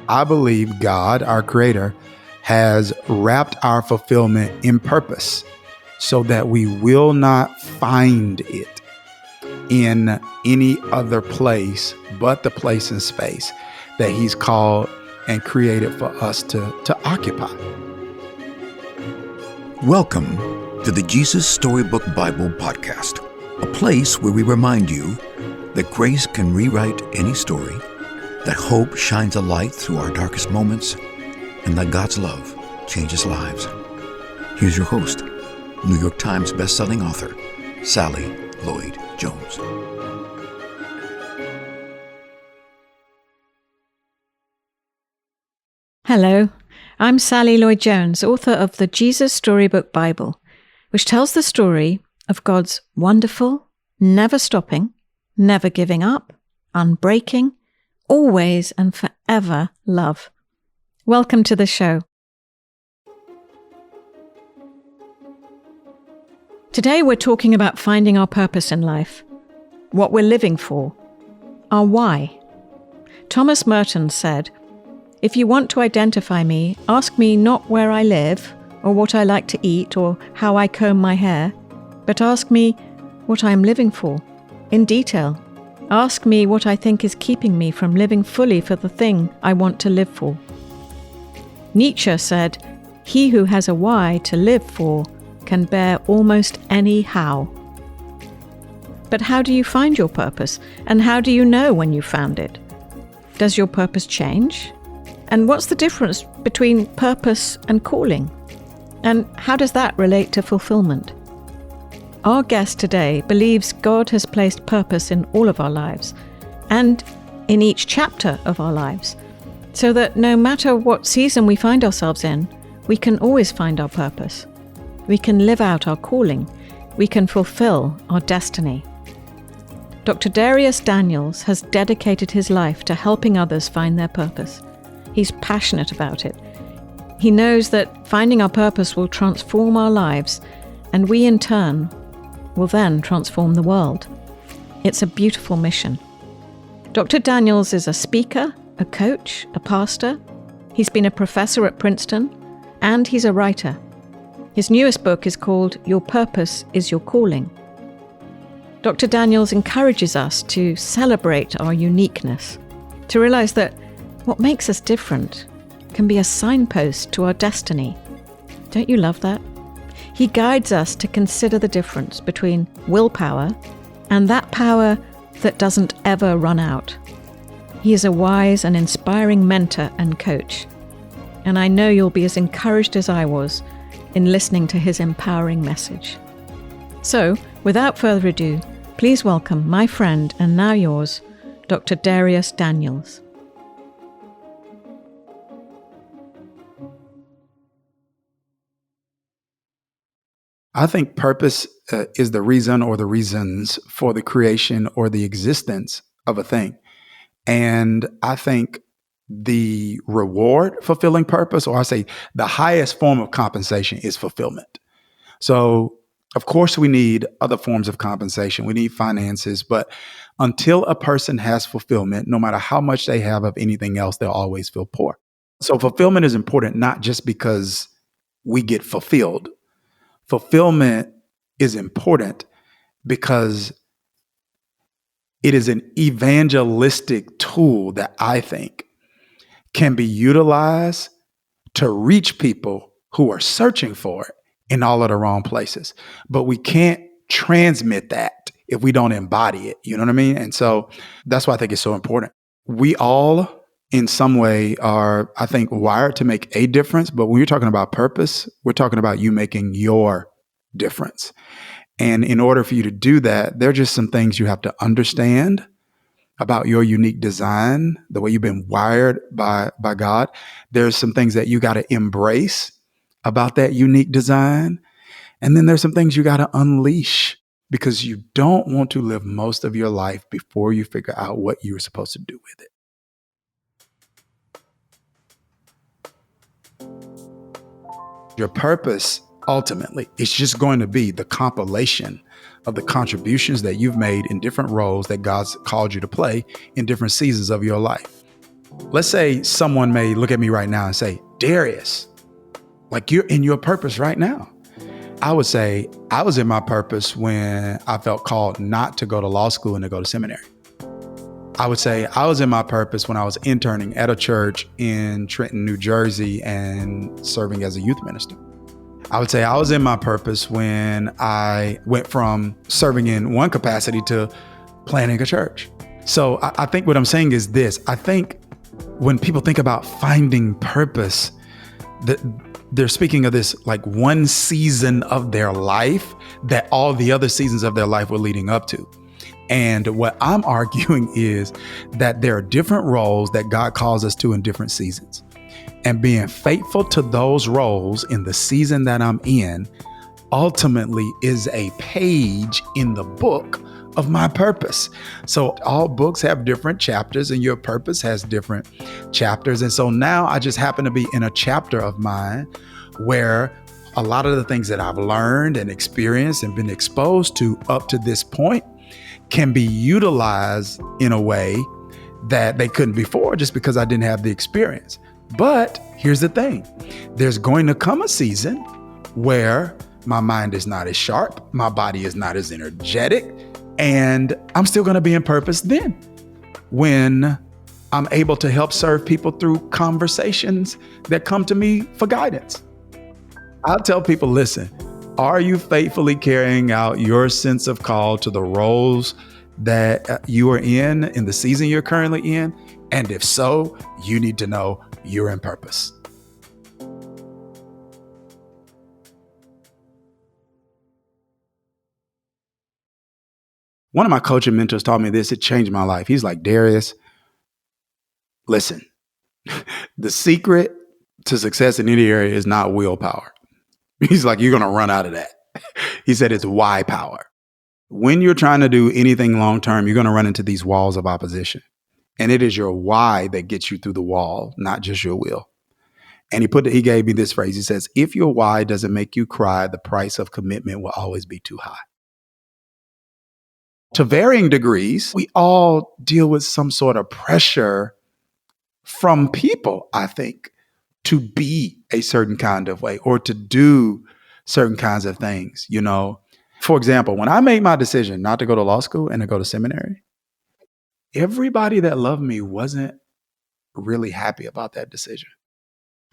I believe God, our Creator, has wrapped our fulfillment in purpose so that we will not find it in any other place but the place and space that He's called and created for us to occupy. Welcome to the Jesus Storybook Bible Podcast, a place where we remind you that grace can rewrite any story, that hope shines a light through our darkest moments, and that God's love changes lives. Here's your host, New York Times bestselling author, Sally Lloyd Jones. Hello, I'm Sally Lloyd Jones, author of the Jesus Storybook Bible, which tells the story of God's wonderful, never stopping, never giving up, unbreaking, always and forever love. Welcome to the show. Today we're talking about finding our purpose in life, what we're living for, our why. Thomas Merton said, "If you want to identify me, ask me not where I live, or what I like to eat, or how I comb my hair, but ask me what I am living for, in detail. Ask me what I think is keeping me from living fully for the thing I want to live for." Nietzsche said, "He who has a why to live for can bear almost any how." But how do you find your purpose? And how do you know when you found it? Does your purpose change? And what's the difference between purpose and calling? And how does that relate to fulfillment? Our guest today believes God has placed purpose in all of our lives and in each chapter of our lives, so that no matter what season we find ourselves in, we can always find our purpose. We can live out our calling. We can fulfill our destiny. Dr. Dharius Daniels has dedicated his life to helping others find their purpose. He's passionate about it. He knows that finding our purpose will transform our lives, and we in turn will then transform the world. It's a beautiful mission. Dr. Daniels is a speaker, a coach, a pastor. He's been a professor at Princeton, and he's a writer. His newest book is called Your Purpose is Your Calling. Dr. Daniels encourages us to celebrate our uniqueness, to realize that what makes us different can be a signpost to our destiny. Don't you love that? He guides us to consider the difference between willpower and that power that doesn't ever run out. He is a wise and inspiring mentor and coach, and I know you'll be as encouraged as I was in listening to his empowering message. So, without further ado, please welcome my friend and now yours, Dr. Dharius Daniels. I think purpose is the reason or the reasons for the creation or the existence of a thing. And I think the reward fulfilling purpose, or I say the highest form of compensation, is fulfillment. So, of course, we need other forms of compensation. We need finances, but until a person has fulfillment, no matter how much they have of anything else, they'll always feel poor. So fulfillment is important, not just because we get fulfilled. Fulfillment is important because it is an evangelistic tool that I think can be utilized to reach people who are searching for it in all of the wrong places. But we can't transmit that if we don't embody it. You know what I mean? And so that's why I think it's so important. We all, in some way, are, I think, wired to make a difference. But when you're talking about purpose, we're talking about you making your difference. And in order for you to do that, there are just some things you have to understand about your unique design, the way you've been wired by God. There's some things that you got to embrace about that unique design. And then there's some things you got to unleash, because you don't want to live most of your life before you figure out what you were supposed to do with it. Your purpose ultimately is just going to be the compilation of the contributions that you've made in different roles that God's called you to play in different seasons of your life. Let's say someone may look at me right now and say, Dharius, like you're in your purpose right now. I would say I was in my purpose when I felt called not to go to law school and to go to seminary. I would say I was in my purpose when I was interning at a church in Trenton, New Jersey, and serving as a youth minister. I would say I was in my purpose when I went from serving in one capacity to planning a church. So I think what I'm saying is this. I think when people think about finding purpose, that they're speaking of this like one season of their life that all the other seasons of their life were leading up to. And what I'm arguing is that there are different roles that God calls us to in different seasons. And being faithful to those roles in the season that I'm in ultimately is a page in the book of my purpose. So all books have different chapters and your purpose has different chapters. And so now I just happen to be in a chapter of mine where a lot of the things that I've learned and experienced and been exposed to up to this point can be utilized in a way that they couldn't before just because I didn't have the experience. But here's the thing. There's going to come a season where my mind is not as sharp, my body is not as energetic, and I'm still going to be in purpose then when I'm able to help serve people through conversations that come to me for guidance. I'll tell people, listen, are you faithfully carrying out your sense of call to the roles that you are in the season you're currently in? And if so, you need to know you're in purpose. One of my coaching mentors taught me this. It changed my life. He's like, Dharius, listen, the secret to success in any area is not willpower. He's like, you're going to run out of that. He said it's why power. When you're trying to do anything long term, you're going to run into these walls of opposition. And it is your why that gets you through the wall, not just your will. And he gave me this phrase. He says, if your why doesn't make you cry, the price of commitment will always be too high. To varying degrees, we all deal with some sort of pressure from people, I think, to be a certain kind of way or to do certain kinds of things. You know, for example, when I made my decision not to go to law school and to go to seminary, everybody that loved me wasn't really happy about that decision.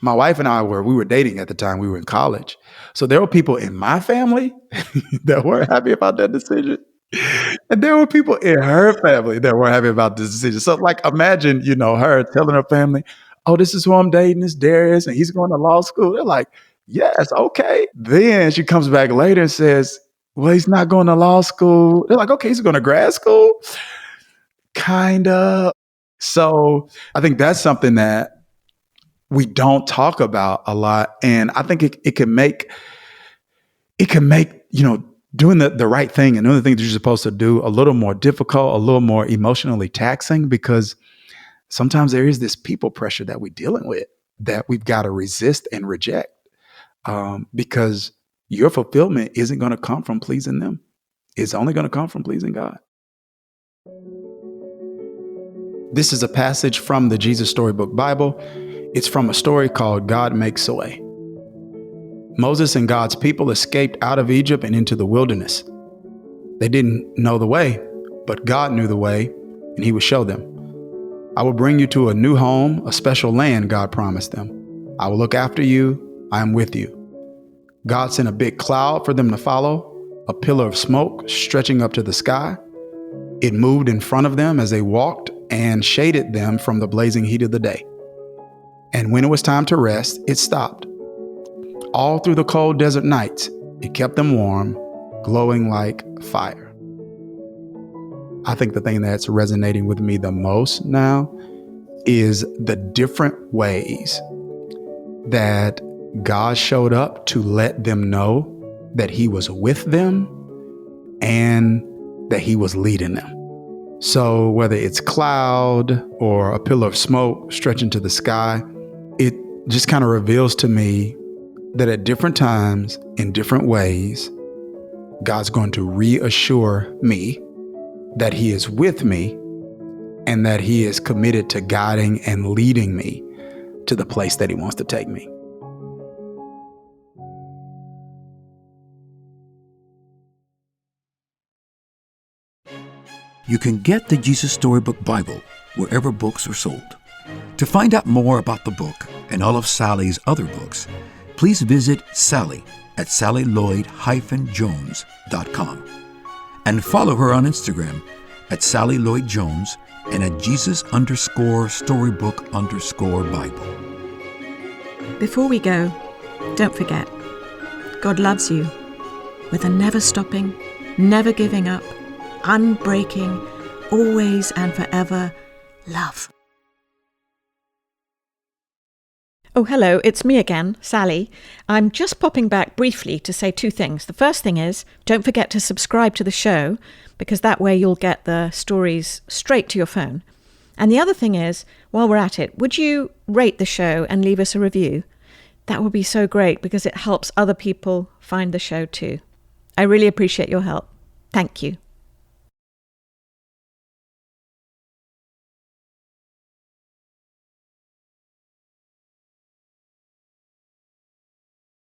My wife and I we were dating at the time. We were in college. So there were people in my family that weren't happy about that decision. And there were people in her family that weren't happy about this decision. So like, imagine, her telling her family, oh, this is who I'm dating, this Dharius, and he's going to law school. They're like, yes, okay. Then she comes back later and says, well, he's not going to law school. They're like, okay, he's going to grad school. Kind of. So I think that's something that we don't talk about a lot. And I think it can make, doing the right thing and doing the things that you're supposed to do a little more difficult, a little more emotionally taxing, because sometimes there is this people pressure that we're dealing with that we've got to resist and reject, because your fulfillment isn't going to come from pleasing them. It's only going to come from pleasing God. This is a passage from the Jesus Storybook Bible. It's from a story called God Makes a Way. Moses and God's people escaped out of Egypt and into the wilderness. They didn't know the way, but God knew the way, and he would show them. I will bring you to a new home, a special land, God promised them. I will look after you. I am with you. God sent a big cloud for them to follow, a pillar of smoke stretching up to the sky. It moved in front of them as they walked and shaded them from the blazing heat of the day. And when it was time to rest, it stopped. All through the cold desert nights, it kept them warm, glowing like fire. I think the thing that's resonating with me the most now is the different ways that God showed up to let them know that he was with them and that he was leading them. So whether it's cloud or a pillar of smoke stretching to the sky, it just kind of reveals to me that at different times, in different ways, God's going to reassure me that he is with me and that He is committed to guiding and leading me to the place that He wants to take me. You can get the Jesus Storybook Bible wherever books are sold. To find out more about the book and all of Sally's other books, please visit Sally at SallyLloyd-Jones.com and follow her on Instagram at Sally Lloyd Jones and at Jesus_Storybook_Bible. Before we go, don't forget, God loves you with a never stopping, never giving up, unbreaking, always and forever love. Oh, hello, it's me again, Sally. I'm just popping back briefly to say two things. The first thing is, don't forget to subscribe to the show, because that way you'll get the stories straight to your phone. And the other thing is, while we're at it, would you rate the show and leave us a review? That would be so great, because it helps other people find the show too. I really appreciate your help. Thank you.